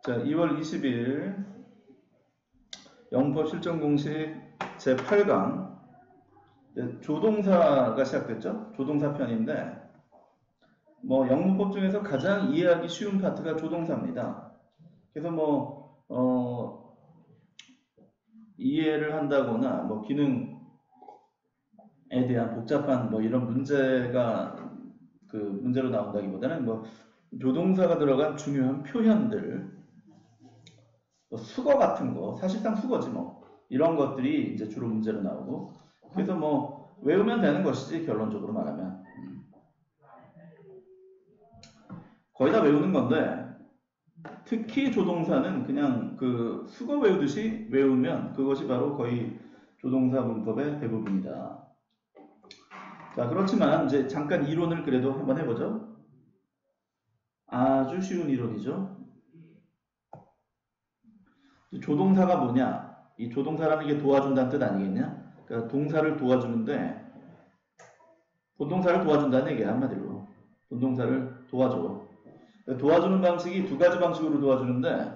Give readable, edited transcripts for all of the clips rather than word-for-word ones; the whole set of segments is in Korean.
자, 2월 20일 영문법 실전 공식 제8강 조동사가 시작됐죠? 조동사 편인데 뭐 영문법 중에서 가장 이해하기 쉬운 파트가 조동사입니다. 그래서 이해를 한다거나 뭐 기능에 대한 복잡한 뭐 이런 문제가 문제로 나온다기보다는 뭐 조동사가 들어간 중요한 표현들, 뭐 수거 같은 거, 사실상 수거지 뭐 이런 것들이 이제 주로 문제로 나오고, 그래서 뭐 외우면 되는 것이지 결론적으로 말하면 거의 다 외우는 건데, 특히 조동사는 그냥 수거 외우듯이 외우면 그것이 바로 거의 조동사 문법의 대부분이다. 자, 그렇지만 이제 잠깐 이론을 그래도 한번 해보죠. 아주 쉬운 이론이죠. 조동사가 뭐냐? 이 조동사라는 게 도와준다는 뜻 아니겠냐? 그러니까 동사를 도와주는데, 본동사를 도와준다는 얘기야, 한마디로. 본동사를 도와줘. 그러니까 도와주는 방식이 두 가지 방식으로 도와주는데,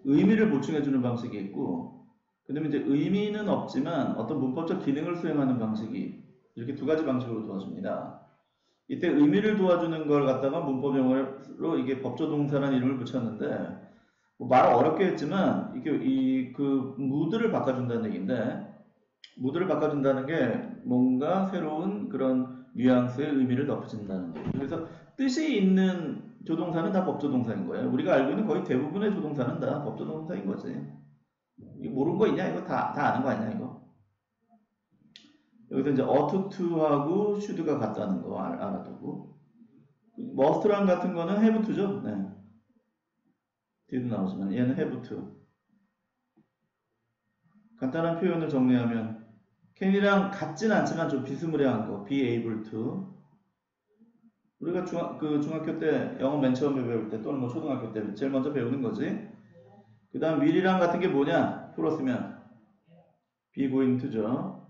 의미를 보충해주는 방식이 있고, 그 다음에 이제 의미는 없지만 어떤 문법적 기능을 수행하는 방식이, 이렇게 두 가지 방식으로 도와줍니다. 이때 의미를 도와주는 걸 갖다가 문법 용어로 이게 법조동사라는 이름을 붙였는데, 뭐 말 어렵게 했지만 이게 무드를 바꿔준다는 얘기인데, 무드를 바꿔준다는 게 뭔가 새로운 그런 뉘앙스의 의미를 덧붙인다는 얘기. 그래서 뜻이 있는 조동사는 다 법조동사인 거예요. 우리가 알고 있는 거의 대부분의 조동사는 다 법조동사인 거지. 이거 모르는 거 있냐? 이거 다 아는 거 아니냐 이거? 여기서 이제 ought to하고 should가 같다는 거 알아두고, must랑 같은 거는 have to죠. 네. 뒤도 나오지만 얘는 have to. 간단한 표현을 정리하면 can이랑 같진 않지만 좀 비스무리한 거, be able to. 우리가 중학교 때 영어 맨 처음에 배울 때 또는 뭐 초등학교 때 제일 먼저 배우는 거지. 그 다음 will이랑 같은 게 뭐냐? 풀었으면 be going to죠.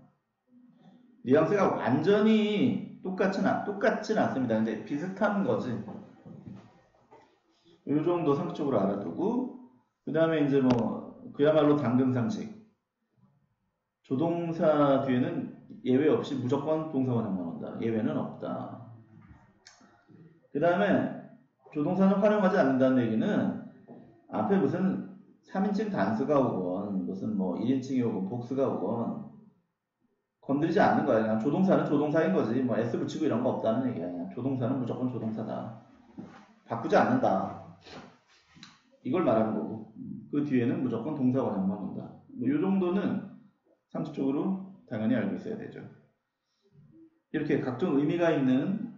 뉘앙스가 완전히 똑같진 않습니다. 근데 비슷한 거지. 이 정도 상식적으로 알아두고, 그 다음에 이제 뭐 그야말로 당근 상식. 조동사 뒤에는 예외 없이 무조건 동사원형만 온다. 예외는 없다. 그 다음에 조동사는 활용하지 않는다는 얘기는 앞에 무슨 3인칭 단수가 오건 무슨 뭐 1인칭이 오건 복수가 오건 건드리지 않는 거야. 그냥 조동사는 조동사인 거지. 뭐 S 붙이고 이런 거 없다는 얘기야. 그냥 조동사는 무조건 조동사다. 바꾸지 않는다. 이걸 말하는 거고. 그 뒤에는 무조건 동사 원형만 온다. 뭐 이 정도는 상식적으로 당연히 알고 있어야 되죠. 이렇게 각종 의미가 있는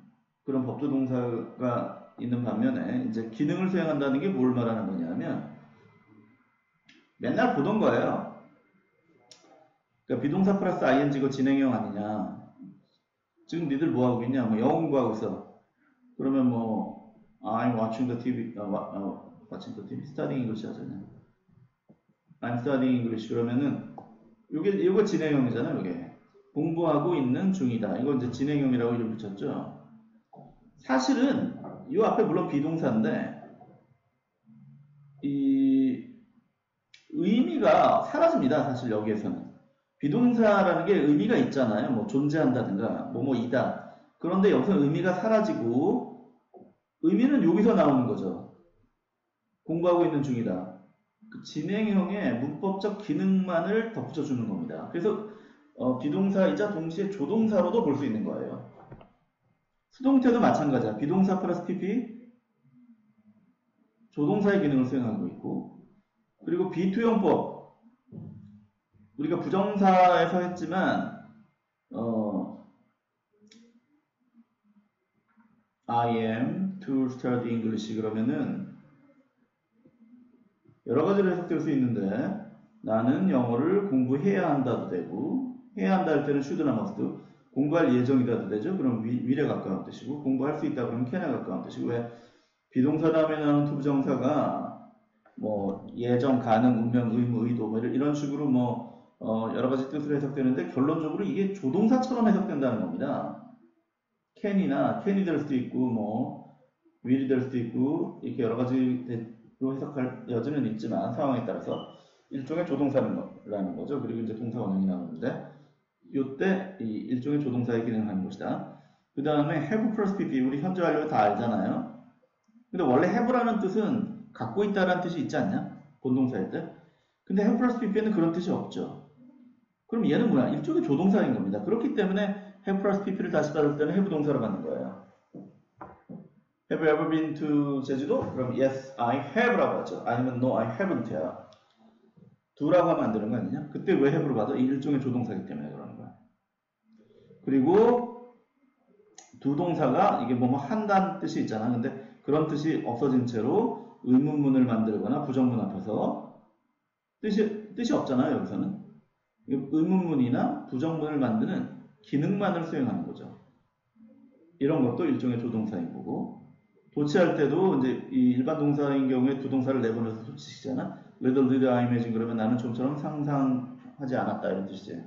그런 법조동사가 있는 반면에 이제 기능을 수행한다는 게 뭘 말하는 거냐면 맨날 보던 거예요. 그러니까 비동사 플러스 ing가 진행형 아니냐. 지금 니들 뭐 하고 있냐? 뭐 영어 공부하고 있어. 그러면 뭐 I'm watching the TV, watching the TV, studying English 하잖아요. I'm studying English 그러면은 이거 진행형이잖아요. 이게 공부하고 있는 중이다. 이거 이제 진행형이라고 이름 붙였죠. 사실은 이 앞에 물론 비동사인데 이 의미가 사라집니다. 사실 여기에서는 비동사라는 게 의미가 있잖아요. 뭐 존재한다든가 뭐이다. 그런데 여기서 의미가 사라지고 의미는 여기서 나오는 거죠. 공부하고 있는 중이다. 그 진행형의 문법적 기능만을 덧붙여주는 겁니다. 그래서 비동사이자 동시에 조동사로도 볼 수 있는 거예요. 수동태도 마찬가지야. 비동사 플러스 PP 조동사의 기능을 수행하고 있고, 그리고 비투용법 우리가 부정사에서 했지만 I am to study English 그러면은 여러 가지로 해석될 수 있는데, 나는 영어를 공부해야 한다도 되고, 해야 한다 할 때는 should나 must, 공부할 예정이다도 되죠. 그럼 will에 가까운 뜻이고, 공부할 수 있다 그러면 can에 가까운 뜻이고, 왜 비동사 다음에 나오는 투부정사가 뭐 예정, 가능, 운명, 의무, 의도 뭐 이런 식으로 뭐 여러 가지 뜻으로 해석되는데, 결론적으로 이게 조동사처럼 해석된다는 겁니다. can이 될 수도 있고, 뭐 will이 될 수도 있고, 이렇게 여러 가지 해석할 여지는 있지만 상황에 따라서 일종의 조동사라는 거죠. 그리고 이제 동사 원형이 나오는데 이때 이 일종의 조동사의 기능을 하는 것이다. 그 다음에 have plus pp 우리 현재 완료 다 알잖아요. 근데 원래 have라는 뜻은 갖고 있다라는 뜻이 있지 않냐? 본동사일 때. 근데 have plus pp는 그런 뜻이 없죠. 그럼 얘는 뭐야? 일종의 조동사인 겁니다. 그렇기 때문에 have plus pp를 다시 받을 때는 have 동사로 받는 거예요. Have you ever been to 제주도? 그럼 yes, I have라고 하죠. 아니면 no, I haven't야. do라고 하면 안 되는 거 아니냐? 그때 왜 have로 받아? 이 일종의 조동사이기 때문에 그러는 거야. 그리고 두 동사가 이게 뭐 한다는 뜻이 있잖아. 근데 그런 뜻이 없어진 채로 의문문을 만들거나 부정문 앞에서 뜻이 없잖아요. 여기서는 의문문이나 부정문을 만드는 기능만을 수행하는 거죠. 이런 것도 일종의 조동사인 거고 도치할 때도 이제 이 일반 동사인 경우에 두 동사를 내보내서 도치시잖아. Little did I imagine 그러면 나는 좀처럼 상상하지 않았다 이런 뜻이지.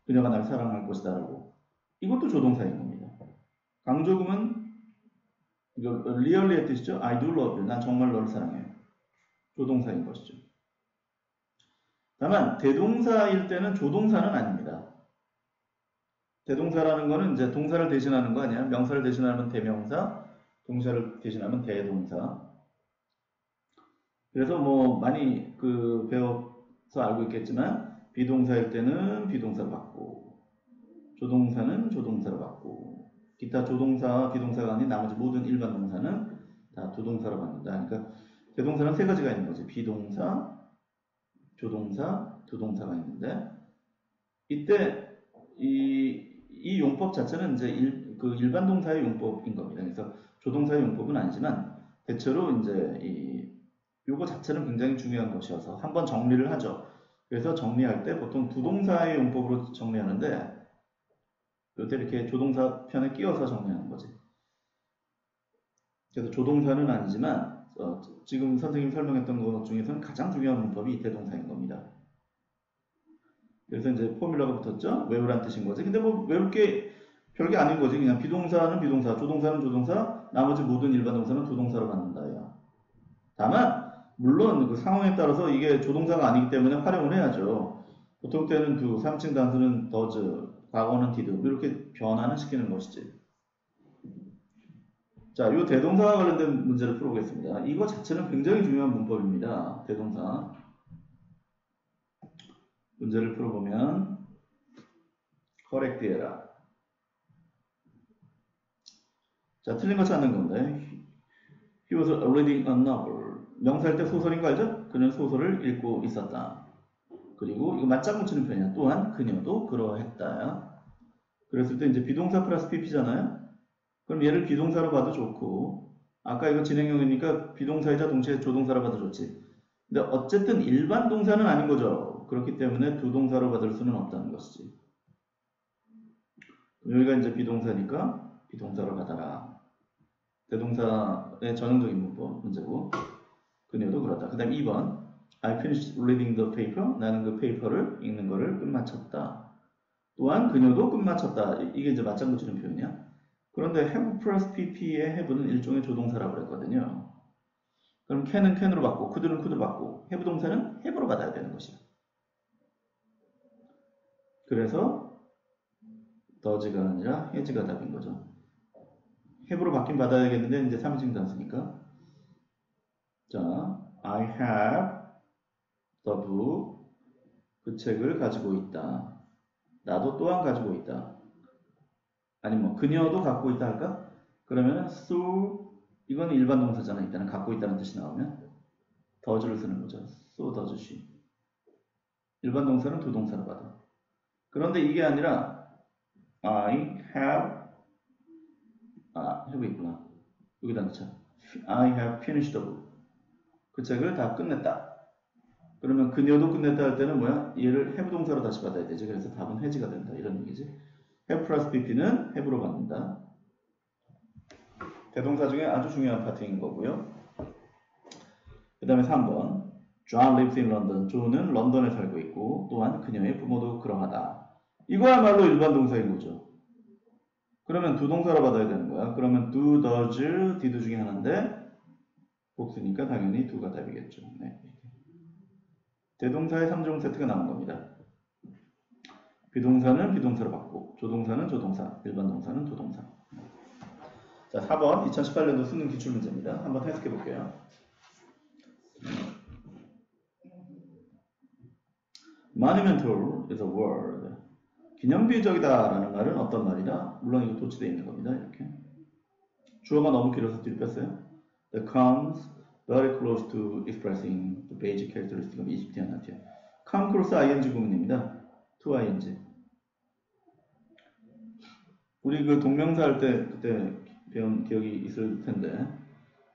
그녀가 날 사랑할 것이다라고. 이것도 조동사인 겁니다. 강조금은 이거 really의 뜻이죠. I do love you. 난 정말 너를 사랑해요. 조동사인 것이죠. 다만 대동사일 때는 조동사는 아닙니다. 대동사라는 거는 이제 동사를 대신하는 거 아니야? 명사를 대신하면 대명사, 동사를 대신하면 대동사. 그래서 뭐 많이 배워서 알고 있겠지만 비동사일 때는 비동사를 받고 조동사는 조동사를 받고 기타 조동사와 비동사가 아닌 나머지 모든 일반 동사는 다 조동사로 받는다. 그러니까 대동사는 세 가지가 있는 거지. 비동사, 조동사, 조동사가 있는데 이때 이 용법 자체는 이제 일반 동사의 용법인 겁니다. 그래서 조동사의 용법은 아니지만 대체로 이제 요거 자체는 굉장히 중요한 것이어서 한번 정리를 하죠. 그래서 정리할 때 보통 부동사의 용법으로 정리하는데 이때 이렇게 조동사 편에 끼워서 정리하는 거지. 그래서 조동사는 아니지만 지금 선생님이 설명했던 것 중에서는 가장 중요한 문법이 대동사인 겁니다. 그래서 이제 포뮬러가 붙었죠. 외우란 뜻인 거지. 근데 뭐 외울 게 별게 아닌 거지. 그냥 비동사는 비동사, 조동사는 조동사, 나머지 모든 일반 동사는 조동사로 받는다야. 다만 물론 그 상황에 따라서 이게 조동사가 아니기 때문에 활용을 해야죠. 보통 때는 do, 3층 단수는 does, 과거는 did 이렇게 변화는 시키는 것이지. 자, 이 대동사와 관련된 문제를 풀어보겠습니다. 이거 자체는 굉장히 중요한 문법입니다. 대동사. 문제를 풀어보면 correct 해라. 자, 틀린 거 찾는 건데 He was reading a novel. 명사일 때 소설인 거 알죠? 그는 소설을 읽고 있었다. 그리고 이거 맞장 붙이는 표현이야. 또한 그녀도 그러했다. 그랬을 때 이제 비동사 플러스 pp잖아요. 그럼 얘를 비동사로 봐도 좋고 아까 이거 진행형이니까 비동사이자 동시에 조동사로 봐도 좋지. 근데 어쨌든 일반 동사는 아닌 거죠. 그렇기 때문에 두 동사로 받을 수는 없다는 것이지. 여기가 이제 비동사니까 비동사로 받아라. 대동사의 전형적인 문법 문제고 그녀도 그렇다. 그 다음 2번 I finished reading the paper. 나는 그 페이퍼를 읽는 거를 끝마쳤다. 또한 그녀도 끝마쳤다. 이게 이제 맞장 붙이는 표현이야. 그런데 have plus pp의 have는 일종의 조동사라고 그랬거든요. 그럼 can은 can으로 받고 could는 could로 받고 have 동사는 have로 받아야 되는 것이야. 그래서 does가 아니라 has가 답인 거죠. have로 받긴 받아야겠는데 이제 3인칭 단수니까 자, I have the book. 그 책을 가지고 있다. 나도 또한 가지고 있다. 아니 뭐 그녀도 갖고 있다 할까? 그러면 so 이건 일반 동사잖아. 일단은 갖고 있다는 뜻이 나오면 does를 쓰는 거죠. so does she. 일반 동사는 두 동사로 받아. 그런데 이게 아니라 I have have 있구나. 여기다 넣자. I have finished the book. 그 책을 다 끝냈다. 그러면 그녀도 끝냈다 할 때는 뭐야? 얘를 have 동사로 다시 받아야 되지. 그래서 답은 has가 된다. 이런 얘기지. have plus pp는 have로 받는다. 대동사 중에 아주 중요한 파트인 거고요. 그 다음에 3번. John lives in London. 존은 런던에 살고 있고 또한 그녀의 부모도 그러하다. 이거야말로 일반 동사인 거죠. 그러면 두 동사로 받아야 되는 거야. 그러면 do, does, did 중에 하나인데 복수니까 당연히 2가 답이겠죠. 네. 대동사의 3종 세트가 나온 겁니다. 비동사는 비동사로 바꾸고, 조동사는 조동사, 일반 동사는 조동사. 자, 4번 2018년도 수능 기출문제입니다. 한번 해석해 볼게요. Monumental is a word. 기념비적이다라는 말은 어떤 말이다? 물론 이거 도치되어 있는 겁니다. 이렇게. 주어가 너무 길어서 뒤로 뺐어요. That comes very close to expressing the basic characteristic of Egyptian art. come close ing 구문입니다. to ing. 우리 그 동명사 할 때 그때 배운 기억이 있을 텐데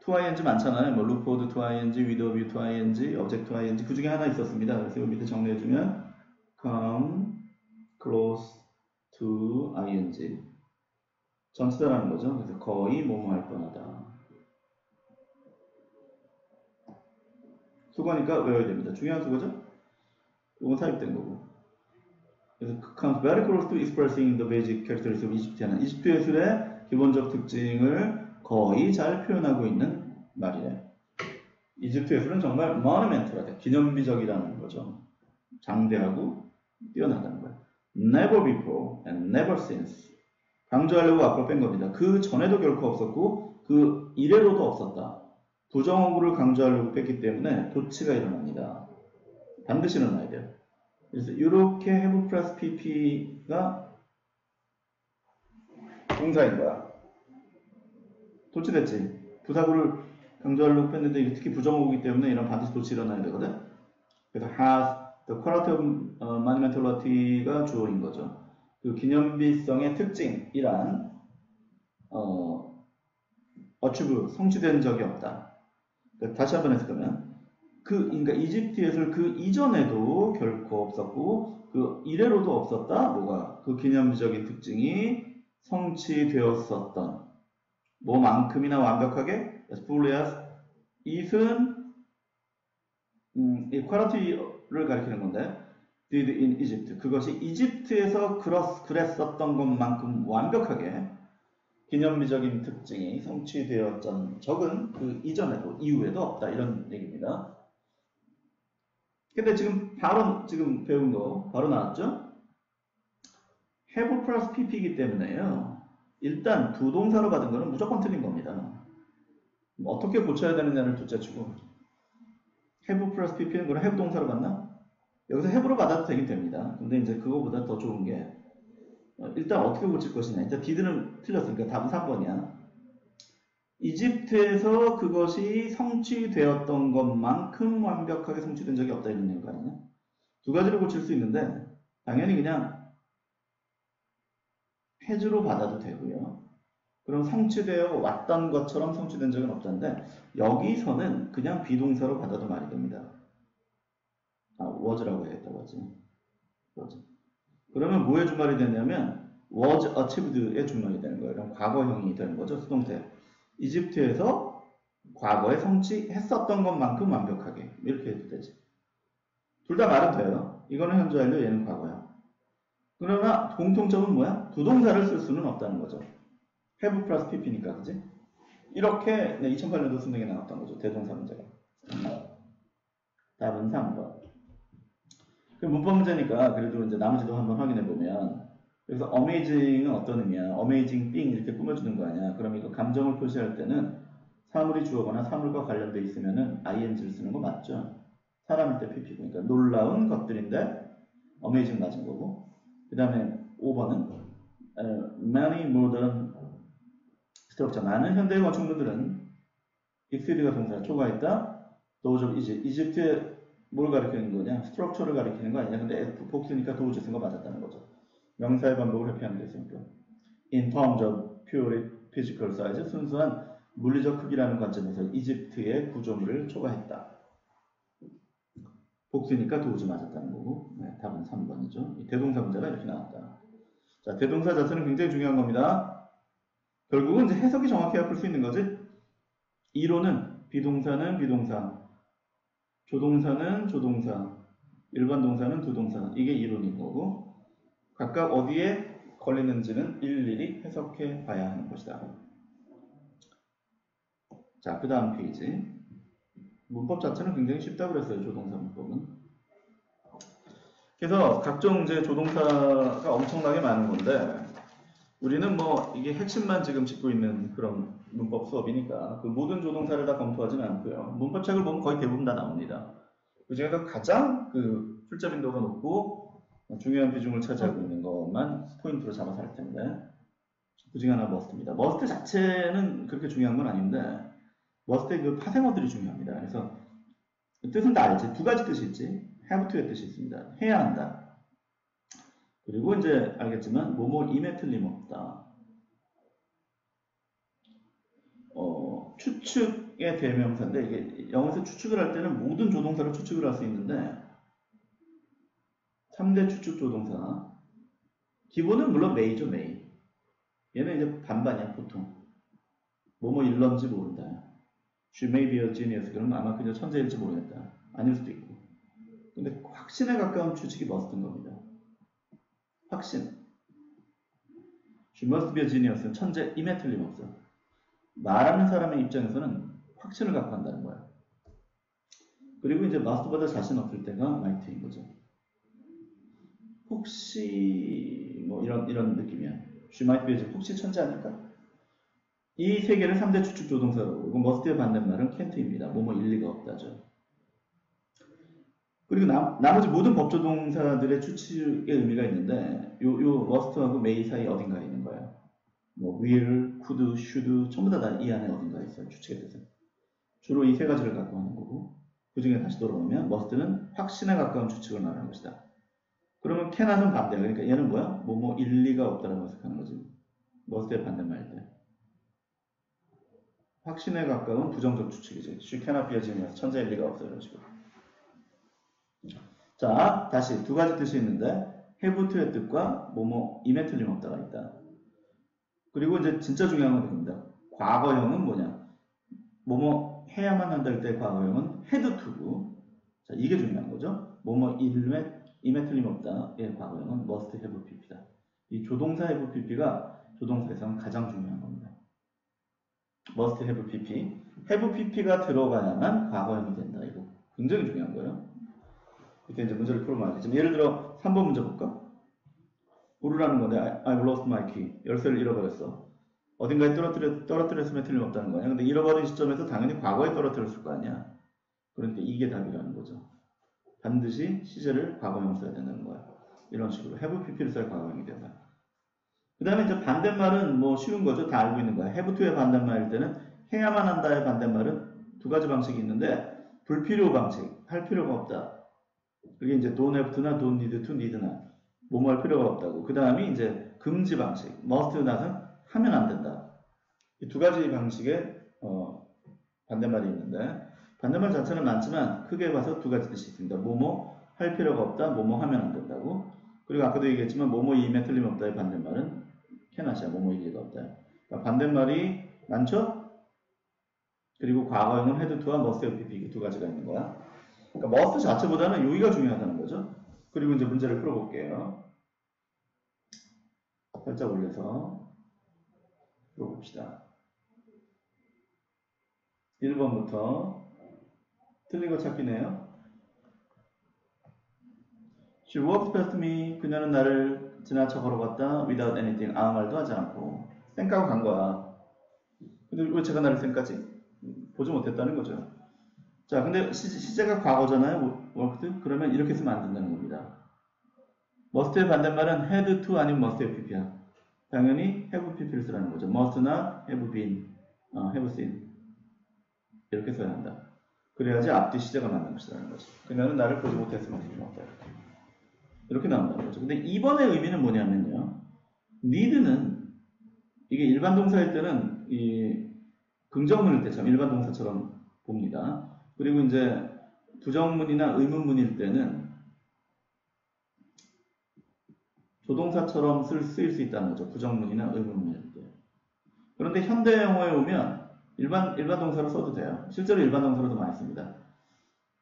to ing 많잖아요. 뭐 look forward to ing, with a view to ing, object to ing 그 중에 하나 있었습니다. 그래서 여기 밑에 정리해주면 come close to ing 전치사라는 거죠. 그래서 거의 뭐뭐 할 뻔하다. 수거니까 외워야 됩니다. 중요한 수거죠? 이건 삽입된 거고. 그래서 comes very close to expressing the basic characteristics of Egyptian. 이집트 예술의 기본적 특징을 거의 잘 표현하고 있는 말이래. 이집트 예술은 정말 monumental하다. 기념비적이라는 거죠. 장대하고 뛰어나다는 거예요. Never before and never since. 강조하려고 앞으로 뺀 겁니다. 그 전에도 결코 없었고 그 이래로도 없었다. 부정어구를 강조하려고 뺐기 때문에 도치가 일어납니다. 반드시 일어나야 돼요. 그래서 이렇게 have plus pp가 동사인 거야. 도치됐지. 부사구를 강조하려고 뺐는데 이게 특히 부정어구이기 때문에 이런 반드시 도치 일어나야 되거든. 그래서 has the quality of monumentality가 주어인 거죠. 그 기념비성의 특징이란 achieve 성취된 적이 없다. 그러니까 다시 한번 해석하면 그러니까 이집트 예술 그 이전에도 결코 없었고 그 이래로도 없었다. 뭐가 그 기념비적인 특징이 성취되었었던 뭐만큼이나 완벽하게 as fully as it은 이 quality를 가리키는 건데 did in Egypt. 그것이 이집트에서 그랬었던 것만큼 완벽하게 기념비적인 특징이 성취되었던 적은 그 이전에도 이후에도 없다. 이런 얘기입니다. 근데 지금 바로 지금 배운 거 바로 나왔죠? have plus pp이기 때문에요. 일단 두 동사로 받은 거는 무조건 틀린 겁니다. 어떻게 고쳐야 되느냐를 둘째치고 have plus pp는 그럼 have 동사로 받나? 여기서 have로 받아도 되긴 됩니다. 근데 이제 그거보다 더 좋은 게 일단 어떻게 고칠 것이냐. 일단 did는 틀렸으니까 답은 3번이야. 이집트에서 그것이 성취되었던 것만큼 완벽하게 성취된 적이 없다 이런 거 아니냐? 두 가지로 고칠 수 있는데 당연히 그냥 has로 받아도 되고요. 그럼 성취되어 왔던 것처럼 성취된 적은 없다는데 여기서는 그냥 비동사로 받아도 말이 됩니다. was라고 해야겠다. was. 그러면 뭐의 준말이 되냐면 was achieved의 준말이 되는 거예요. 그럼 과거형이 되는 거죠. 수동태. 이집트에서 과거에 성취했었던 것만큼 완벽하게 이렇게 해도 되지. 둘 다 말은 돼요. 이거는 현재 완료, 얘는 과거야. 그러나 공통점은 뭐야? 두 동사를 쓸 수는 없다는 거죠. have plus pp니까 그지? 이렇게 2008년도 수능에 나왔던 거죠. 대동사 문제가. 답은 3번. 문법 문제니까 그래도 이제 나머지도 한번 확인해 보면 여기서 amazing은 어떤 의미야? amazing thing 이렇게 꾸며주는 거 아니야? 그럼 이거 감정을 표시할 때는 사물이 주어거나 사물과 관련돼 있으면은 ing를 쓰는 거 맞죠? 사람일 때 pp고 그러니까 놀라운 것들인데 amazing 맞은 거고 그 다음에 5번은 many modern structure 많은 현대의 건축물들은 exceed가 동사 초과했다. those of Egypt 이집트의 뭘 가리키는 거냐? 스트럭처를 가리키는 거 아니냐? 근데 F 복수니까 도우즈 쓴 거 맞았다는 거죠. 명사의 반복을 회피하는 데 있으니까. In terms of purely physical size, 순수한 물리적 크기라는 관점에서 이집트의 구조물을 초과했다. 복수니까 도우즈 맞았다는 거고, 네, 답은 3번이죠. 이 대동사 문제가 이렇게 나왔다. 자, 대동사 자체는 굉장히 중요한 겁니다. 결국은 이제 해석이 정확해야 풀 수 있는 거지. 이론은 비동사는 비동사, 조동사는 조동사, 일반 동사는 두동사. 이게 이론인 거고 각각 어디에 걸리는지는 일일이 해석해 봐야 하는 것이다. 자, 그 다음 페이지. 문법 자체는 굉장히 쉽다고 그랬어요. 조동사 문법은. 그래서 각종 이제 조동사가 엄청나게 많은 건데 우리는 뭐 이게 핵심만 지금 짚고 있는 그런 문법 수업이니까 그 모든 조동사를 다 검토하지는 않고요. 문법책을 보면 거의 대부분 다 나옵니다. 그 중에서 가장 그 출제 빈도가 높고 중요한 비중을 차지하고 있는 것만 포인트로 잡아서 할 텐데 그 중에 하나 머스트입니다. 머스트 자체는 그렇게 중요한 건 아닌데 머스트의 그 파생어들이 중요합니다. 그래서 뜻은 다 알지. 두 가지 뜻이 있지. have to의 뜻이 있습니다. 해야 한다. 그리고 이제 알겠지만 뭐뭐임에 틀림없다. 추측의 대명사인데 이게 영어에서 추측을 할 때는 모든 조동사를 추측을 할 수 있는데 3대 추측 조동사 기본은 물론 may죠. may. 얘는 이제 반반이야 보통. 뭐뭐 일런지 모른다. She may be a genius. 그럼 아마 그냥 천재일지 모르겠다. 아닐 수도 있고. 근데 확신에 가까운 추측이 must인 겁니다. 확신. She must be a genius는 천재임에 틀림없어. 말하는 사람의 입장에서는 확신을 갖고 한다는 거야. 그리고 이제 must보다 자신 없을 때가 might인 거죠. 혹시 뭐 이런 느낌이야. She might be a genius. 혹시 천재 아닐까? 이 세 개를 3대 추측 조동사로 그리고 must의 반대말은 can't입니다. 뭐뭐 일리가 없다죠. 그리고 나머지 모든 법조동사들의 추측의 의미가 있는데 요 must하고 may 사이 어딘가에 있는 거예요. 뭐 will, could, should 전부 다 이 안에 어딘가에 있어요. 추측의 뜻은. 주로 이 세 가지를 갖고 하는 거고 그 중에 다시 돌아오면 must는 확신에 가까운 추측을 말하는 것이다. 그러면 can은 반대야. 그러니까 얘는 뭐야? 뭐뭐 일리가 없다라고 해석하는 거지. must의 반대말일 때. 확신에 가까운 부정적 추측이지. She cannot be a genius. 천재일 리가 없어. 이런 식으로. 자, 다시 두 가지 뜻이 있는데 have to의 뜻과 뭐뭐임에 틀림없다가 있다. 그리고 이제 진짜 중요한 건 이겁니다. 과거형은 뭐냐? 뭐뭐 해야만 한다 할 때 과거형은 had to고 자, 이게 중요한 거죠. 뭐뭐임에 틀림없다의 과거형은 must have pp다. 이 조동사 have pp가 조동사에서는 가장 중요한 겁니다. must have pp. have pp가 들어가야만 과거형이 된다. 이거 굉장히 중요한 거예요. 이때 이제 문제를 풀어봐야 돼. 지금 예를 들어 3번 문제 볼까? 고르라는 건데 I've lost my key. 열쇠를 잃어버렸어. 어딘가에 떨어뜨렸으면 틀림없다는 거냐. 근데 잃어버린 시점에서 당연히 과거에 떨어뜨렸을 거 아니야. 그러니까 이게 답이라는 거죠. 반드시 시제를 과거형 써야 된다는 거야. 이런 식으로 have pp를 써야 과거형이 된다. 그 다음에 이제 반대말은 뭐 쉬운 거죠. 다 알고 있는 거야. have to의 반대말일 때는 해야만 한다의 반대말은 두 가지 방식이 있는데 불필요 방식, 할 필요가 없다. 그게 이제 don't have to나 don't need to, need나 뭐뭐 할 필요가 없다고. 그 다음이 이제 금지 방식, must not은 하면 안 된다. 이 두 가지 방식의 반대말이 있는데 반대말 자체는 많지만 크게 봐서 두 가지 뜻이 있습니다. 뭐뭐 할 필요가 없다, 뭐뭐 하면 안 된다고. 그리고 아까도 얘기했지만 뭐뭐임에 틀림없다의 반대말은 cannot이야. 뭐뭐 일리가 없다. 그러니까 반대말이 많죠? 그리고 과거형은 had to와 must have pp 두 가지가 있는 거야. 그러니까 must 자체보다는 여기가 중요하다는 거죠. 그리고 이제 문제를 풀어볼게요. 살짝 올려서 풀어봅시다. 1번부터 틀린 거 찾기네요. She walked past me. 그녀는 나를 지나쳐 걸어갔다. Without anything. 아무 말도 하지 않고. 쌩까고 간 거야. 근데 왜 제가 나를 쌩까지? 보지 못했다는 거죠. 자, 근데 시제가 과거잖아요. walked. 그러면 이렇게 쓰면 안 된다는 겁니다. must의 반대말은 had to 아니면 must have pp야. 당연히 have pp를 쓰라는 거죠. must나 have been, have seen 이렇게 써야 한다. 그래야지 앞뒤 시제가 맞는 것이라는 거죠. 그녀는 나를 보지 못했으면 틀림없다. 이렇게 나온다는 거죠. 근데 2번의 의미는 뭐냐면요. need는 이게 일반 동사일 때는 이 긍정문일 때 참 일반 동사처럼 봅니다. 그리고 이제 부정문이나 의문문일 때는 조동사처럼 쓰일 수 있다는 거죠. 부정문이나 의문문일 때. 그런데 현대 영어에 오면 일반 동사로 써도 돼요. 실제로 일반 동사로도 많이 씁니다.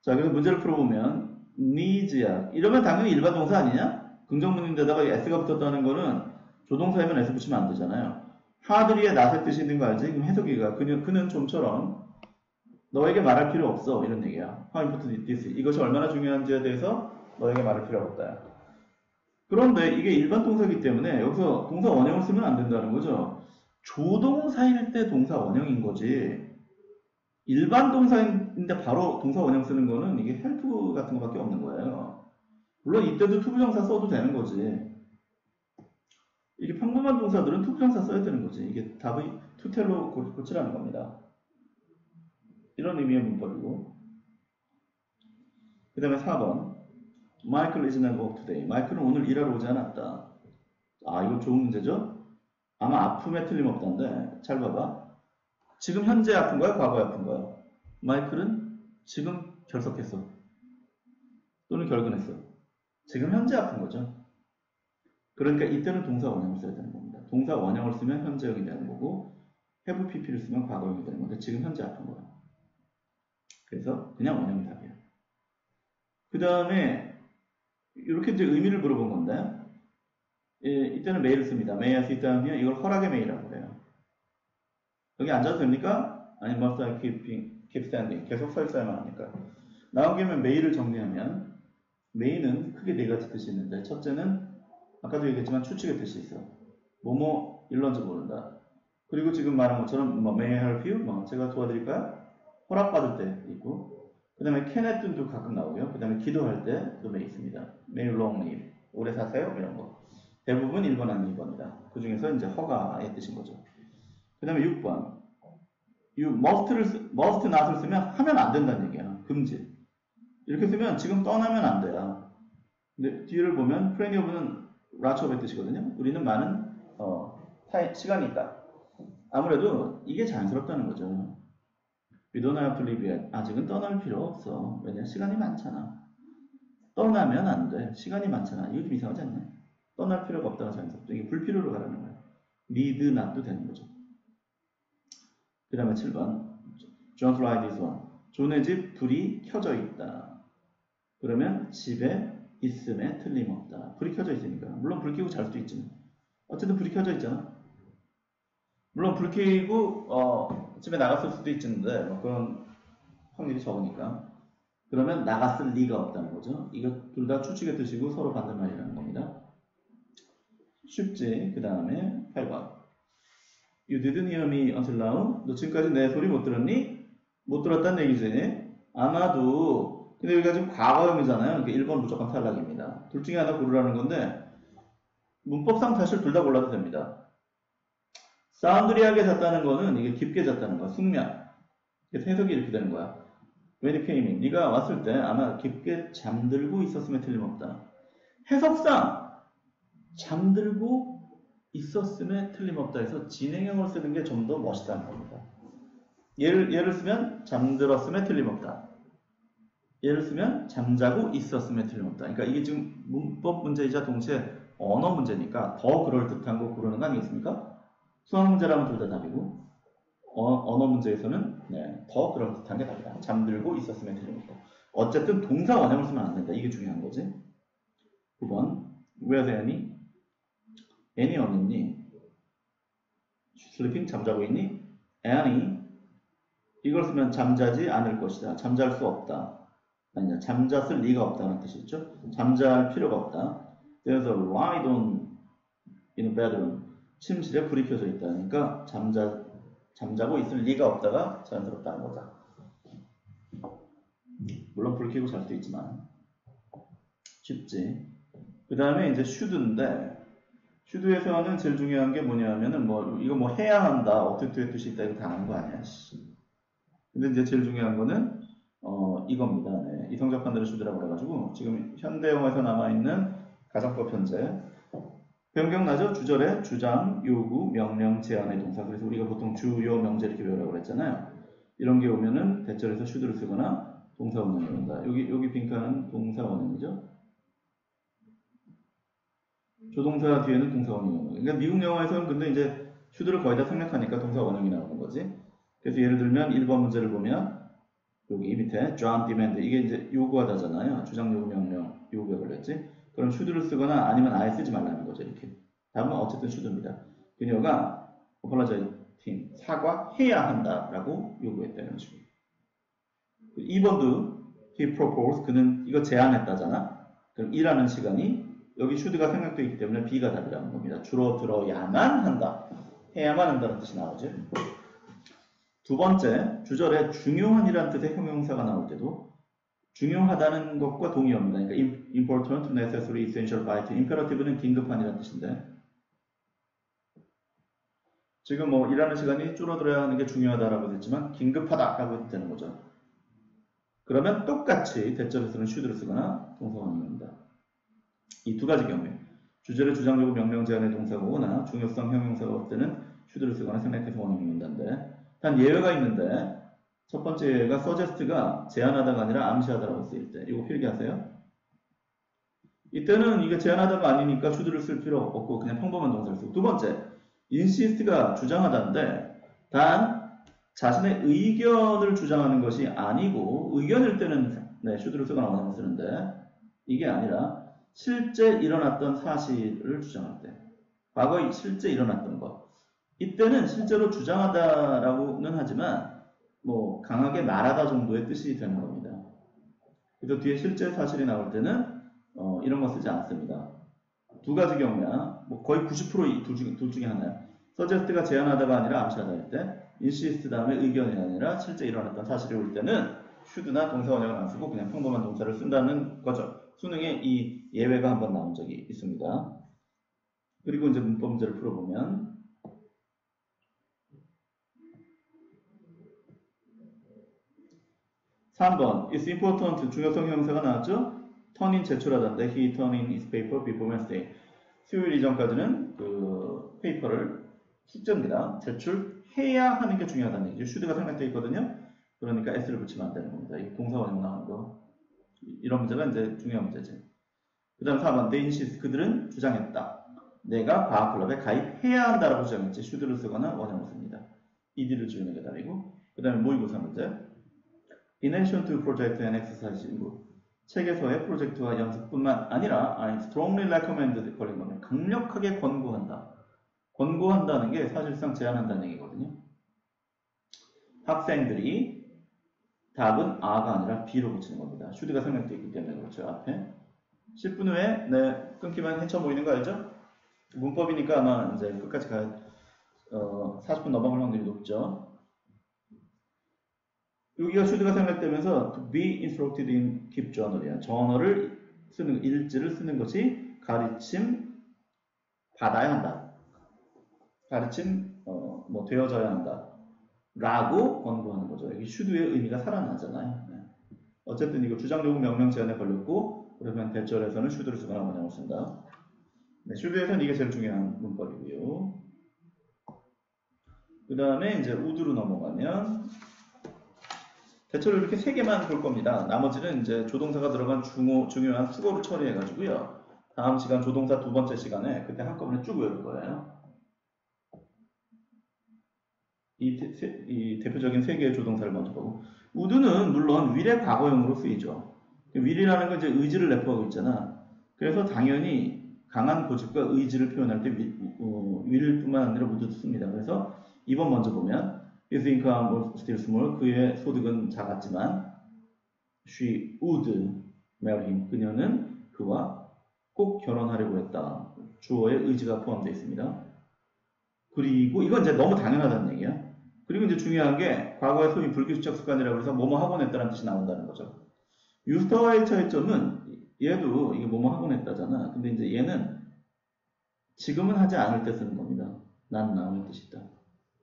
자, 그래서 문제를 풀어보면 needs야. 이러면 당연히 일반 동사 아니냐? 긍정문인데다가 s가 붙었다는 거는 조동사이면 s 붙이면 안 되잖아요. 하드리에 not의 뜻이 있는 거 알지? 그럼 해석이가 그는 좀처럼 너에게 말할 필요 없어. 이런 얘기야. How important is this? 이것이 얼마나 중요한지에 대해서 너에게 말할 필요가 없다. 그런데 이게 일반 동사이기 때문에 여기서 동사 원형을 쓰면 안 된다는 거죠. 조동사일 때 동사 원형인 거지. 일반 동사인데 바로 동사 원형 쓰는 거는 이게 help 같은 거밖에 없는 거예요. 물론 이때도 투부정사 써도 되는 거지. 이게 평범한 동사들은 투부정사 써야 되는 거지. 이게 답이 투텔로 고치라는 겁니다. 이런 의미의 문법이고. 그 다음에 4번. Michael is not work today. 마이클은 오늘 일하러 오지 않았다. 아, 이거 좋은 문제죠? 아마 아픔에 틀림없다인데, 잘 봐봐. 지금 현재 아픈 거야? 과거에 아픈 거야? 마이클은 지금 결석했어. 또는 결근했어. 지금 현재 아픈 거죠. 그러니까 이때는 동사 원형을 써야 되는 겁니다. 동사 원형을 쓰면 현재형이 되는 거고, have pp를 쓰면 과거형이 되는 건데, 지금 현재 아픈 거야. 그래서 그냥 원형이 답이야. 그 다음에 이렇게 이제 의미를 물어본 건데, 이때는 may를 씁니다. may 할 수 있다면 이걸 허락의 may라고 해요. 여기 앉아도 됩니까? 아니 must I keep standing? 계속 서 있어야만 합니까? 나온 김에 may를 정리하면 may는 크게 네 가지 뜻이 있는데, 첫째는 아까도 얘기했지만 추측의 뜻이 있어. 뭐뭐 일런지 모른다. 그리고 지금 말한 것처럼 뭐 may I help you? 뭐 제가 도와드릴까요? 허락받을 때 있고, 그 다음에 can at도 가끔 나오고요. 그 다음에 기도할 때도 may 있습니다. may long live. 오래 사세요? 이런 거. 대부분 1번 아닌 2번이다. 그 중에서 이제 허가의 뜻인 거죠. 그 다음에 6번. you must not을 쓰면 하면 안 된다는 얘기야. 금지. 이렇게 쓰면 지금 떠나면 안 돼요. 근데 뒤를 보면 plenty of는 lots of의 뜻이거든요. 우리는 많은 시간이 있다. 아무래도 이게 자연스럽다는 거죠. We don't have to leave yet. 아직은 떠날 필요 없어. 왜냐면 시간이 많잖아. 떠나면 안 돼. 시간이 많잖아. 이거 좀 이상하지 않냐? 떠날 필요가 없다가 자연스럽죠. 이게 불필요로 가라는 거야. need not도 되는 거죠. 그 다음에 7번. Don't light this one. 존의 집 불이 켜져 있다. 그러면 집에 있음에 틀림없다. 불이 켜져 있으니까. 물론 불 켜고 잘 수도 있지만. 어쨌든 불이 켜져 있잖아. 물론 불 켜고 집에 나갔을 수도 있는데 뭐 그런 확률이 적으니까. 그러면 나갔을 리가 없다는 거죠. 이거 둘 다 추측의 뜻이고 서로 반대말이라는 겁니다. 쉽지. 그 다음에 8번. You didn't hear me until now. 너 지금까지 내 소리 못 들었니? 못 들었다는 얘기지. 아마도. 근데 여기가 지금 과거형이잖아요. 그러니까 1번 무조건 탈락입니다. 둘 중에 하나 고르라는 건데 문법상 사실 둘 다 골라도 됩니다. 사운드리하게 잤다는 거는 이게 깊게 잤다는 거야. 숙면. 그래서 해석이 이렇게 되는 거야. When you came in. 네가 왔을 때 아마 깊게 잠들고 있었음에 틀림없다. 해석상 잠들고 있었음에 틀림없다 해서 진행형을 쓰는 게 좀 더 멋있다는 겁니다. 예를 쓰면 잠들었음에 틀림없다. 예를 쓰면 잠자고 있었음에 틀림없다. 그러니까 이게 지금 문법 문제이자 동시에 언어 문제니까 더 그럴듯한 거 고르는 거 아니겠습니까? 수학 문제라면 둘 다 답이고 언어 문제에서는 더 그럴듯한 게 답이다. 잠들고 있었음에 틀림없다. 어쨌든 동사 원형을 쓰면 안 된다. 이게 중요한 거지. 9번 Where's Annie? Annie 어디 있니? sleeping 잠자고 있니? Annie 이걸 쓰면 잠자지 않을 것이다. 잠잘 수 없다. 아니야. 잠잤을 리가 없다는 뜻이 있죠. 잠잘 필요가 없다. There's a light on in the bedroom. 침실에 불이 켜져 있다. 그러니까 잠자고 있을 리가 없다가 자연스럽다는 거다. 물론 불 켜고 잘 수도 있지만 쉽지. 그 다음에 이제 should인데 should에서는 제일 중요한 게 뭐냐면은 이거 해야 한다. 어떻게 뜻이 있다. 이거 다 아는 거 아니야. 근데 이제 제일 중요한 거는 이겁니다. 네. 이성적 판단을 should라고 그래가지고 지금 현대영어에서 남아있는 가정법 현재 기억나죠? 주절에 주장, 요구, 명령, 제안의 동사. 그래서 우리가 보통 주요, 명제 이렇게 배우라고 그랬잖아요. 이런 게 오면은 대절에서 should를 쓰거나 동사 원형이 온다. 여기 빈칸은 동사 원형이죠. 조동사 뒤에는 동사 원형이 오는 거예요. 그러니까 미국 영어에서는 근데 이제 should를 거의 다 생략하니까 동사 원형이 나오는 거지. 그래서 예를 들면 1번 문제를 보면 여기 밑에 John demand 이게 이제 요구하다잖아요. 주장, 요구, 명령, 요구가 걸렸지. 그럼 should를 쓰거나 아니면 아예 쓰지 말라는 거죠. 이렇게. 다음은 어쨌든 should입니다. 그녀가 apologize 사과해야 한다라고 요구했다는 식으로. 2번도 he proposed, 그는 이거 제안했다잖아. 그럼 일하는 시간이 여기 should가 생략되어 있기 때문에 B가 답이라는 겁니다. 줄어들어야만 한다. 해야만 한다는 뜻이 나오죠. 두 번째, 주절에 중요한이라는 뜻의 형용사가 나올 때도 중요하다는 것과 동의어입니다. 그러니까 important, necessary, essential, vital. imperative는 긴급한이라는 뜻인데 지금 뭐 일하는 시간이 줄어들어야 하는 게 중요하다라고 했지만 긴급하다라고 해도 되는 거죠. 그러면 똑같이 대절에서는 should를 쓰거나 동사원입니다. 이 두 가지 경우에 주절에 주장적으로 명령 제한의 동사가 오거나 중요성 형용사가 올 때는 should를 쓰거나 생략해서 원형입니다인데 단 예외가 있는데 첫 번째 예외가 suggest가 제안하다가 아니라 암시하다라고 쓰일 때 이거 필기하세요. 이때는 이게 제안하다가 아니니까 should를 쓸 필요 없고 그냥 평범한 동사를 쓰고 두 번째 insist가 주장하다인데 단 자신의 의견을 주장하는 것이 아니고 의견일 때는 should를 쓰거나 원형을 쓰는데 이게 아니라 실제 일어났던 사실을 주장할 때 과거에 실제 일어났던 것 이때는 실제로 주장하다라고는 하지만 뭐 강하게 말하다 정도의 뜻이 되는 겁니다. 그래서 뒤에 실제 사실이 나올 때는 이런 거 쓰지 않습니다. 두 가지 경우야. 뭐 거의 90% 둘 중에 하나야. suggest가 제안하다가 아니라 암시하다일 때 insist 다음에 의견이 아니라 실제 일어났던 사실이 올 때는 should나 동사원형을 안 쓰고 그냥 평범한 동사를 쓴다는 거죠. 수능에 이 예외가 한번 나온 적이 있습니다. 그리고 이제 문법 문제를 풀어보면 3번 It's important 중요성 형용사가 나왔죠? turn in 제출하다인데 he turn in his paper before Wednesday. 수요일 이전까지는 그 페이퍼를 숙제입니다. 제출해야 하는 게 중요하다는 얘기죠. should가 생략되어 있거든요. 그러니까 s를 붙이면 안 되는 겁니다. 이 동사원형 나오는 거. 이런 문제가 이제 중요한 문제지. 그 다음 4번 they insist 그들은 주장했다. 내가 과학클럽에 가입해야 한다라고 주장했지. should를 쓰거나 원형을 씁니다. ed를 지우는 게 답이고 그 다음에 모의고사 문제 In addition to project and exercise 책에서의 프로젝트와 연습뿐만 아니라 I strongly recommend 걸린 거는 강력하게 권고한다. 권고한다는 게 사실상 제안한다는 얘기거든요. 학생들이 답은 A가 아니라 B로 붙이는 겁니다. should가 생략되어 있기 때문에 그렇죠. 앞에 10분 후에 끊기면 헤쳐 보이는 거 알죠? 문법이니까 아마 이제 끝까지 40분 넘어갈 확률이 높죠. 여기가 should가 생략되면서 to be instructed in keep journal이야. 저널을 쓰는 일지를 쓰는 것이 가르침 받아야 한다. 가르침 뭐 되어져야 한다. 라고 권고하는 거죠. 여기 should의 의미가 살아나잖아요. 네. 어쨌든 이거 주장적으로 명령 제한에 걸렸고 그러면 대절에서는 should를 쓰거나 원형을 쓴다. 네, should에서는 이게 제일 중요한 문법이고요. 그 다음에 이제 would로 넘어가면 대체로 이렇게 3개만 볼 겁니다. 나머지는 이제 조동사가 들어간 중요한 수거를 처리해가지고요. 다음 시간 조동사 두 번째 시간에 그때 한꺼번에 쭉 외울 거예요. 이 대표적인 3개의 조동사를 먼저 보고 would는 물론 will의 과거형으로 쓰이죠. will이라는 건 이제 의지를 내포하고 있잖아. 그래서 당연히 강한 고집과 의지를 표현할 때 will일 뿐만 아니라 would도 씁니다. 그래서 2번 먼저 보면 His income was still small. 그의 소득은 작았지만 She would marry him. 그녀는 그와 꼭 결혼하려고 했다. 주어의 의지가 포함되어 있습니다. 그리고 이건 이제 너무 당연하다는 얘기야. 그리고 이제 중요한 게 과거의 소위 불규칙적 습관이라고 해서 뭐뭐 하곤 했다는 뜻이 나온다는 거죠. 유스터와의 차이점은 얘도 이게 뭐뭐 하곤 했다잖아. 근데 이제 얘는 지금은 하지 않을 때 쓰는 겁니다. 난 나오는 뜻이 있다.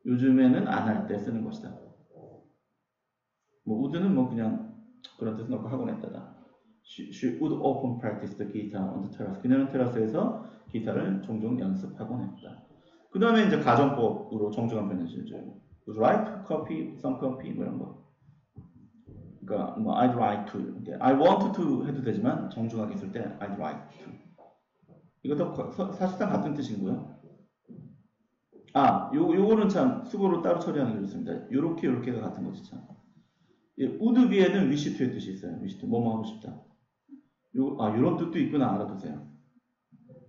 요즘에는 안 할 때 쓰는 것이다. 뭐 would는 뭐 그냥 그런 뜻은 없고 하곤 했다다. She would often practice the guitar on the terrace. 그녀는 테라스에서 기타를 종종 연습하곤 했다. 그 다음에 이제 가정법으로 정중한 표현을 쓰죠. Would like coffee, some coffee 뭐 이런 거. 그러니까 뭐 I'd like to, I want to 해도 되지만 정중하게 쓸 때 I'd like to. 이것도 사실상 같은 뜻이고요. 요거는 참 수고로 따로 처리하는 게 좋습니다. 요렇게가 같은 거지 참. would be에는 wish to의 뜻이 있어요. wish to, 뭐뭐 하고 싶다. 요런 뜻도 있구나 알아두세요.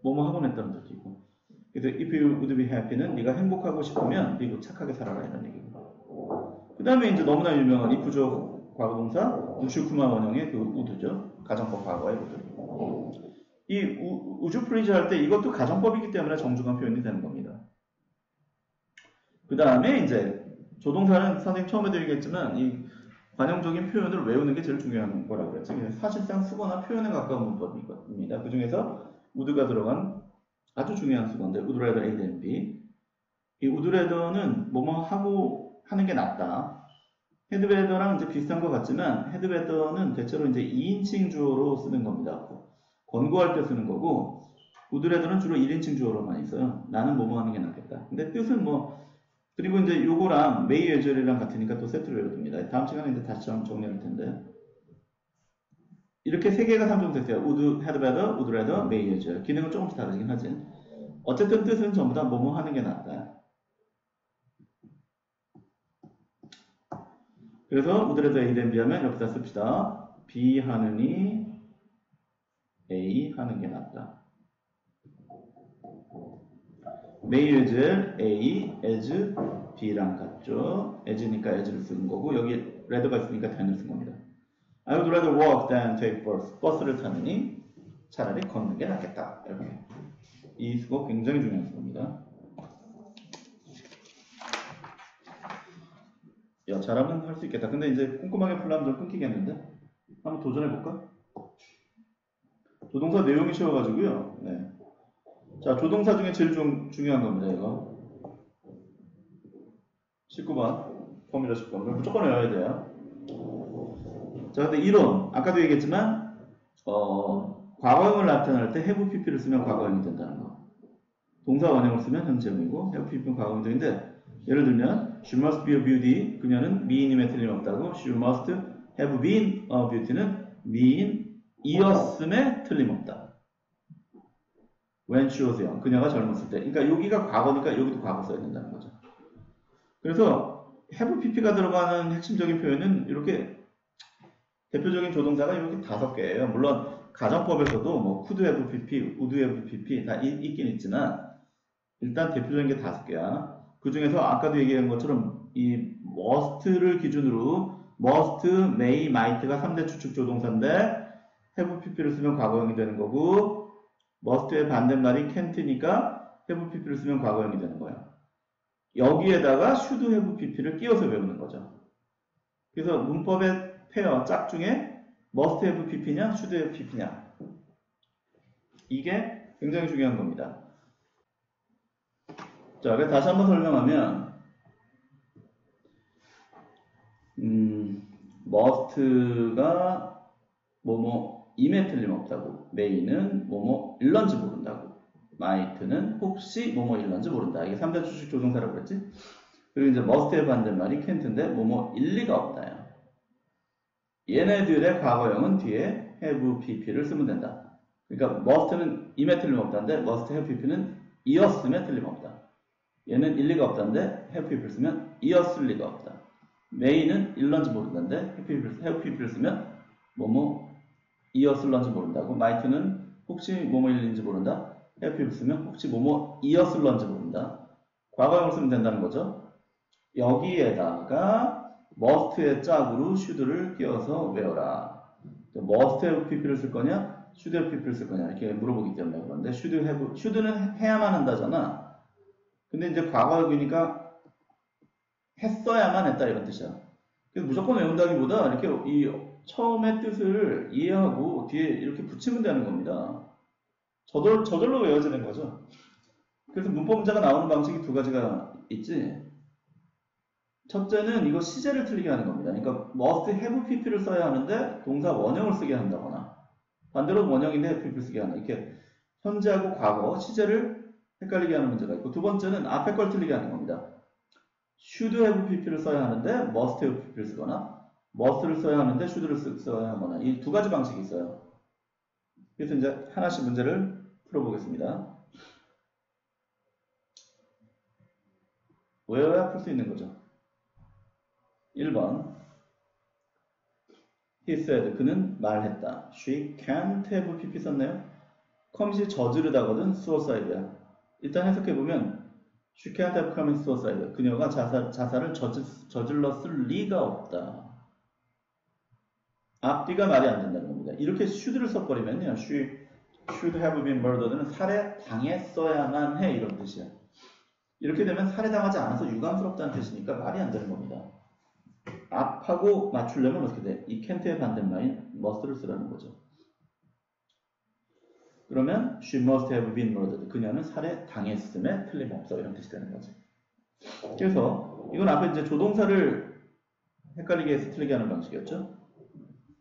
뭐뭐 하곤 했다는 뜻도 있고. 그래서 if you would be happy는 네가 행복하고 싶으면 네가 착하게 살아라 이런 얘기고. 그 다음에 이제 너무나 유명한 if죠. 과거동사 우슈쿠마 원형의 그 우드죠. 가정법 과거의 우드. 이 우주프리즈 할 때 이것도 가정법이기 때문에 정중한 표현이 되는 겁니다. 그 다음에 이제 조동사는 선생님 처음에도 얘기했지만 이 관용적인 표현을 외우는 게 제일 중요한 거라고 그랬죠. 사실상 쓰거나 표현에 가까운 문법입니다. 그 중에서 우드가 들어간 아주 중요한 수건데 would rather A than B. 이 would rather는 뭐뭐 하고 하는 게 낫다. had better랑 이제 비슷한 것 같지만 had better는 대체로 이제 2인칭 주어로 쓰는 겁니다. 권고할 때 쓰는 거고 would rather는 주로 1인칭 주어로만 있어요. 나는 뭐뭐 하는 게 낫겠다. 근데 뜻은 뭐 그리고 이제 요거랑 may as well이랑 같으니까 또 세트로 외워둡니다. 다음 시간에 이제 다시 좀 정리할 텐데 이렇게 세 개가 상정됐어요. would, had better, would rather, may as well. 기능은 조금씩 다르긴 하지. 어쨌든 뜻은 전부 다 뭐뭐 하는 게 낫다. 그래서 would rather A than B 하면 여기다 씁시다. B 하느니 A 하는 게 낫다. may as well A as B랑 같죠. as니까 as를 쓰는 거고 여기 rather가 있으니까 than을 쓴 겁니다. I would rather walk than take bus. 버스를 타느니 차라리 걷는 게 낫겠다. 이렇게. 이 수거 굉장히 중요한 수거입니다. 야, 잘하면 할 수 있겠다. 근데 이제 꼼꼼하게 풀려면 좀 끊기겠는데? 한번 도전해볼까? 조동사 내용이 쉬워가지고요. 네. 자, 조동사 중에 제일 중요한 겁니다, 이거. 19번. 포뮬러 19번. 무조건 외워야 돼요. 자, 근데 이론. 아까도 얘기했지만, 과거형을 나타낼 때 have pp를 쓰면 과거형이 된다는 거. 동사 원형을 쓰면 현재형이고, have pp는 과거형이 되는데, 예를 들면, she must be a beauty. 그녀는 미인임에 틀림없다고. she must have been a beauty는 미인이었음에 틀림없다. when she was young. 그녀가 젊었을 때. 그러니까 여기가 과거니까 여기도 과거 써야 된다는 거죠. 그래서 have pp가 들어가는 핵심적인 표현은 이렇게 대표적인 조동사가 이렇게 5개예요. 물론 가정법에서도 뭐 could have pp, would have pp 다 있긴 있지만 일단 대표적인 게 5개야. 그 중에서 아까도 얘기한 것처럼 이 must를 기준으로 must, may, might가 3대 추측 조동사인데 have pp를 쓰면 과거형이 되는 거고 must의 반대말이 can't니까 have pp를 쓰면 과거형이 되는 거예요. 여기에다가 should have pp를 끼워서 외우는 거죠. 그래서 문법의 페어 짝중에 must have pp냐 should have pp냐 이게 굉장히 중요한 겁니다. 자, 그래서 다시 한번 설명하면 must가 뭐뭐임에 틀림없다고, may는 뭐뭐일런지 모른다고, might는 혹시 뭐뭐일런지 모른다. 이게 3대 추측 조동사라고 그랬지? 그리고 이제 must의 반대말이 can't인데 뭐뭐일 리가 없다요. 얘네들의 과거형은 뒤에 have pp를 쓰면 된다. 그러니까 must는 임에 틀림없다인데 must have pp는 이었음에 틀림없다. 얘는 일리가 없다는데 have pp를 쓰면 이었을 리가 없다. may는 일런지 모른다는데 have pp를 쓰면 뭐뭐 이었을런지 모른다고. might는 혹시 뭐뭐일인지 모른다. have pp를 쓰면 혹시 뭐뭐 이었을런지 모른다. 과거형을 쓰면 된다는 거죠. 여기에다가 must의 짝으로 should를 끼워서 외워라. must have pp를 쓸 거냐 should have pp를 쓸 거냐 이렇게 물어보기 때문에 그런데 should는 해야만 한다잖아. 근데 이제 과거형이니까 했어야만 했다 이런 뜻이야. 그래서 무조건 외운다기보다 이렇게 이 처음의 뜻을 이해하고 뒤에 이렇게 붙이면 되는 겁니다. 저절로 외워지는 거죠. 그래서 문법 문제가 나오는 방식이 2가지가 있지. 첫째는 이거 시제를 틀리게 하는 겁니다. 그러니까 must have pp를 써야 하는데 동사 원형을 쓰게 한다거나 반대로 원형인데 have pp를 쓰게 하는 이렇게 현재하고 과거 시제를 헷갈리게 하는 문제가 있고 두 번째는 앞에 걸 틀리게 하는 겁니다. should have pp를 써야 하는데 must have pp를 쓰거나 must를 써야 하는데 should를 써야 하거나 이 2가지 방식이 있어요. 그래서 이제 하나씩 문제를 풀어보겠습니다. 외워야 풀 수 있는 거죠. 1번 He said 그는 말했다. She can't have pp 썼네요. commit 저지르다거든 suicide야. 일단 해석해보면 She can't have committed suicide. 그녀가 자살을 저질렀을 리가 없다. 앞뒤가 말이 안 된다는 겁니다. 이렇게 should를 써버리면요. She should have been murdered는 살해당했어야만 해 이런 뜻이야. 이렇게 되면 살해당하지 않아서 유감스럽다는 뜻이니까 말이 안 되는 겁니다. 앞하고 맞추려면 어떻게 돼? 이 can't의 반대말인 must를 쓰라는 거죠. 그러면 she must have been murdered. 그녀는 살해당했음에 틀림없어 이런 뜻이 되는 거지. 그래서 이건 앞에 이제 조동사를 헷갈리게 해서 틀리게 하는 방식이었죠.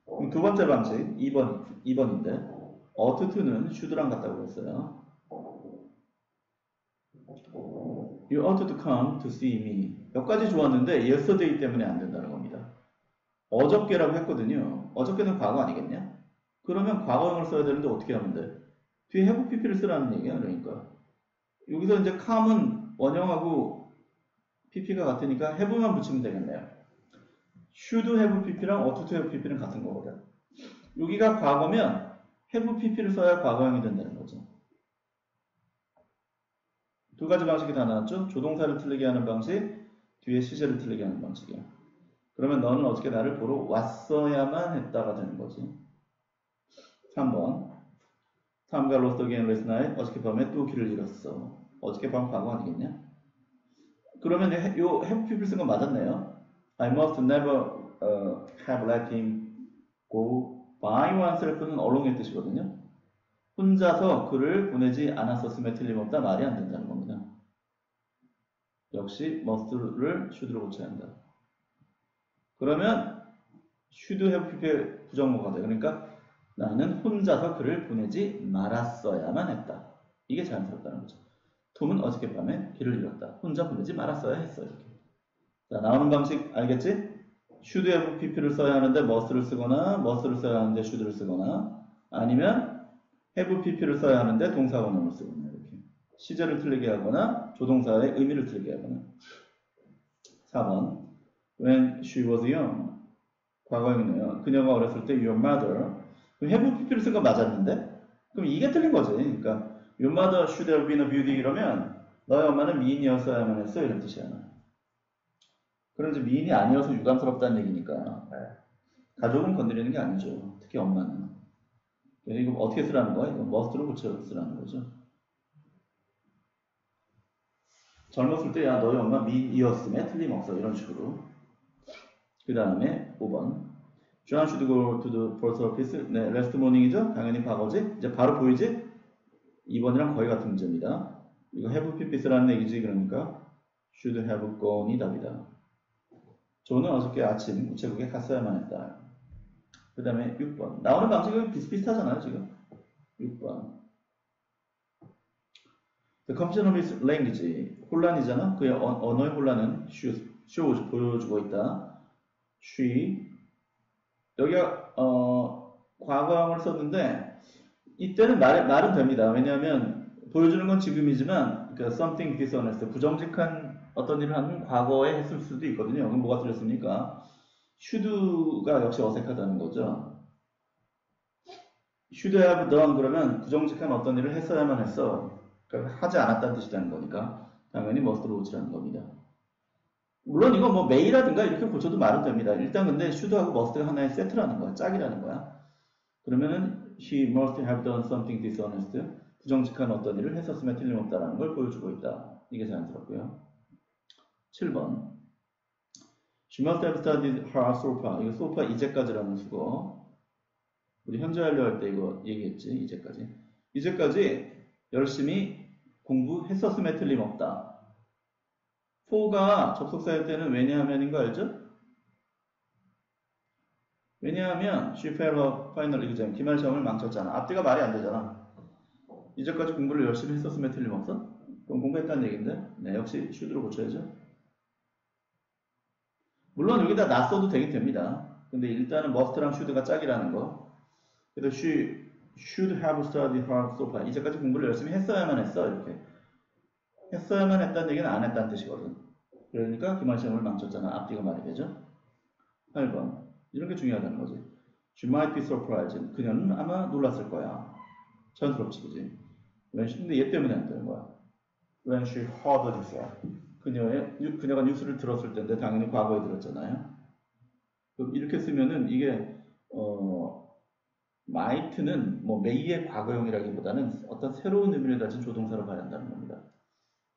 그럼 두 번째 방식 2번인데 ought to는 should랑 같다고 했어요. You ought to come to see me. 여기까지 좋았는데 yesterday 때문에 안 된다는 겁니다. 어저께라고 했거든요. 어저께는 과거 아니겠냐? 그러면 과거형을 써야 되는데 어떻게 하면 돼? 뒤에 have pp를 쓰라는 얘기야. 그러니까 여기서 이제 come은 원형하고 pp가 같으니까 have만 붙이면 되겠네요. should have pp랑 ought to have pp는 같은 거거든. 여기가 과거면 have pp를 써야 과거형이 된다는 거죠. 두 가지 방식이 다 나왔죠? 조동사를 틀리게 하는 방식, 뒤에 시제를 틀리게 하는 방식이야. 그러면 너는 어저께 나를 보러 왔어야만 했다가 되는 거지. 3번. Tom가 lost again last night. 어저께 밤에 또 길을 잃었어. 어저께 밤 과거 아니겠냐? 그러면 요 have pp를 쓴 건 맞았네요. I must never have let him go by oneself는 along의 뜻이거든요. 혼자서 그를 보내지 않았었음에 틀림없다 말이 안 된다는 겁니다. 역시 must를 should로 고쳐야 한다. 그러면 should have pp의 부정어가 돼. 그러니까 나는 혼자서 그를 보내지 말았어야만 했다. 이게 자연스럽다는 거죠. 톰은 어저께 밤에 길을 잃었다. 혼자 보내지 말았어야 했어. 이렇게. 자, 나오는 방식 알겠지? should have pp를 써야 하는데 must를 쓰거나 must를 써야 하는데 should를 쓰거나 아니면 have pp를 써야 하는데 동사 원형을 쓰거나 이렇게 시제를 틀리게 하거나 조동사의 의미를 틀리게 하거나. 4번 When she was young 과거형이네요. 그녀가 어렸을 때 your mother have pp를 쓴 거 맞았는데 그럼 이게 틀린 거지. 그러니까 your mother should have been a beauty 이러면 너의 엄마는 미인이었어야만 했어 이런 뜻이야. 그런지 미인이 아니어서 유감스럽다는 얘기니까 가족은 건드리는 게 아니죠. 특히 엄마는. 이거 어떻게 쓰라는 거야? 이거 must로 고쳐 쓰라는 거죠. 젊었을 때 야 너희 엄마 미인이었음에 틀림없어 이런 식으로. 그 다음에 5번 John should go to the post office. 네, last morning이죠? 당연히 과거지? 이제 바로 보이지? 2번이랑 거의 같은 문제입니다. 이거 have pp 쓰라는 얘기지. 그러니까 should have gone이 답이다. 저는 어저께 아침 우체국에 갔어야만 했다. 그 다음에 6번. 나오는 방식은 비슷비슷하잖아요, 지금. 6번. The confusion of his language. 혼란이잖아. 그의 언어의 혼란은 shows, 보여주고 있다. she. 여기가, 과거형을 썼는데, 이때는 말은 됩니다. 왜냐하면, 보여주는 건 지금이지만, 그러니까 something dishonest. 부정직한 어떤 일을 하는 과거에 했을 수도 있거든요. 그럼 뭐가 틀렸습니까? should가 역시 어색하다는 거죠. should have done 그러면 부정직한 어떤 일을 했어야만 했어. 그러니까 하지 않았다는 뜻이라는 거니까 당연히 must로 고치라는 겁니다. 물론 이거 뭐 may라든가 이렇게 고쳐도 말은 됩니다. 일단 근데 should하고 must가 하나의 세트라는 거야. 짝이라는 거야. 그러면은 she must have done something dishonest. 부정직한 어떤 일을 했었음에 틀림없다라는 걸 보여주고 있다. 이게 자연스럽고요. 7번. She must have studied her sofa. 이거 sofa 이제까지라는 수고. 우리 현재 완료 할 때 이거 얘기했지. 이제까지 열심히 공부했었음에 틀림없다. for가 접속사일 때는 왜냐하면인 거 알죠? 왜냐하면 she failed her final exam. 기말 시험을 망쳤잖아. 앞뒤가 말이 안 되잖아. 이제까지 공부를 열심히 했었음에 틀림없어? 그럼 공부했다는 얘기인데? 네, 역시 should로 고쳐야죠. 물론 여기다 not 써도 되긴 됩니다. 근데 일단은 must랑 should가 짝이라는 거. 그래서 she should have studied hard so far. 이제까지 공부를 열심히 했어야만 했어. 이렇게. 했어야만 했다는 얘기는 안 했다는 뜻이거든. 그러니까 기말 시험을 망쳤잖아. 앞뒤가 말이 되죠. 8번. 이런 게 중요하다는 거지. She might be surprised. 그녀는 아마 놀랐을 거야. 자연스럽지, 그지? 근데 얘 때문에 안 되는 거야. When she heard this. 그녀가 뉴스를 들었을 때인데 당연히 과거에 들었잖아요. 그럼 이렇게 쓰면은 이게 might는 뭐 may의 과거형이라기보다는 어떤 새로운 의미를 가진 조동사로 봐야 한다는 겁니다.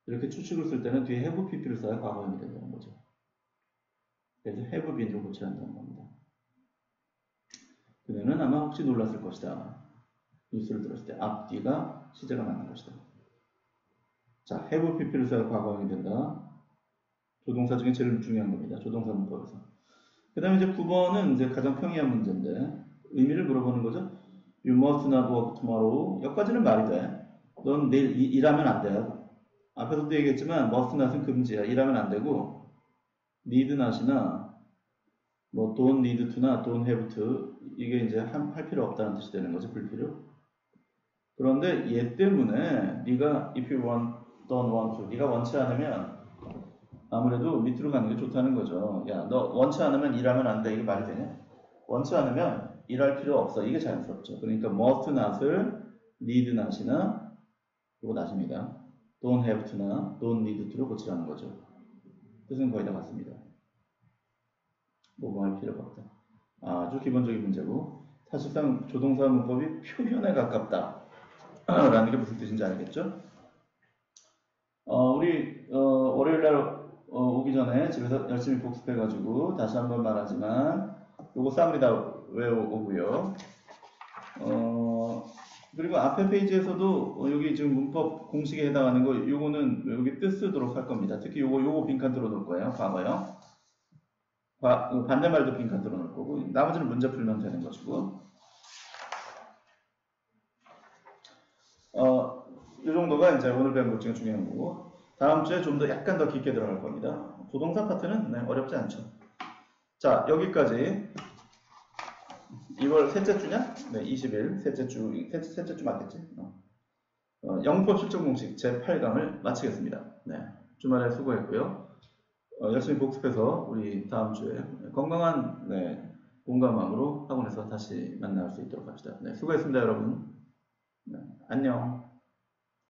이렇게 추측을 쓸 때는 뒤에 have pp를 써야 과거형이 된다는 거죠. 그래서 have been으로 고쳐야 한다는 겁니다. 그녀는 아마 혹시 놀랐을 것이다. 뉴스를 들었을 때 앞뒤가 시제가 맞는 것이다. 자, have pp를 써야 과거형이 된다. 조동사 중에 제일 중요한 겁니다. 조동사 문법에서. 그 다음에 이제 9번은 이제 가장 평이한 문제인데 의미를 물어보는 거죠. You must not work tomorrow. 여기까지는 말이 돼. 넌 내일 일하면 안 돼. 앞에서도 얘기했지만 must not은 금지야. 일하면 안 되고 need not이나 뭐 don't need to나 don't have to 이게 이제 할 필요 없다는 뜻이 되는 거죠. 불필요. 그런데 얘 때문에 네가 if you want, don't want to 네가 원치 않으면 아무래도 밑으로 가는 게 좋다는 거죠. 야, 너 원치 않으면 일하면 안 돼. 이게 말이 되냐? 원치 않으면 일할 필요 없어. 이게 자연스럽죠. 그러니까 must not을 need not이나 이거 not입니다. don't have to나 don't need to로 고치라는 거죠. 뜻은 거의 다 같습니다. 뭐 할 필요가 없다. 아주 기본적인 문제고 사실상 조동사 문법이 표현에 가깝다 라는 게 무슨 뜻인지 알겠죠? 우리 월요일날 오기 전에 집에서 열심히 복습해가지고 다시 한번 말하지만 요거 쌈리 다 외워오고요. 그리고 앞에 페이지에서도 여기 지금 문법 공식에 해당하는 거 요거는 여기 뜻 쓰도록 할 겁니다. 특히 요거 빈칸 뚫어놓을 거예요. 과거요. 반대말도 빈칸 뚫어놓을 거고 나머지는 문제 풀면 되는 것이고 이 정도가 이제 오늘 배운 것 중에 중요한 거고 다음 주에 좀 더 약간 더 깊게 들어갈 겁니다. 조동사 파트는 어렵지 않죠. 자, 여기까지 2월 셋째 주냐? 네, 20일 셋째 주 맞겠지? 영법 실전 공식 제 8강을 마치겠습니다. 네, 주말에 수고했고요. 열심히 복습해서 우리 다음 주에 건강한 공감함으로 학원에서 다시 만날 수 있도록 합시다. 네, 수고했습니다, 여러분. 네, 안녕.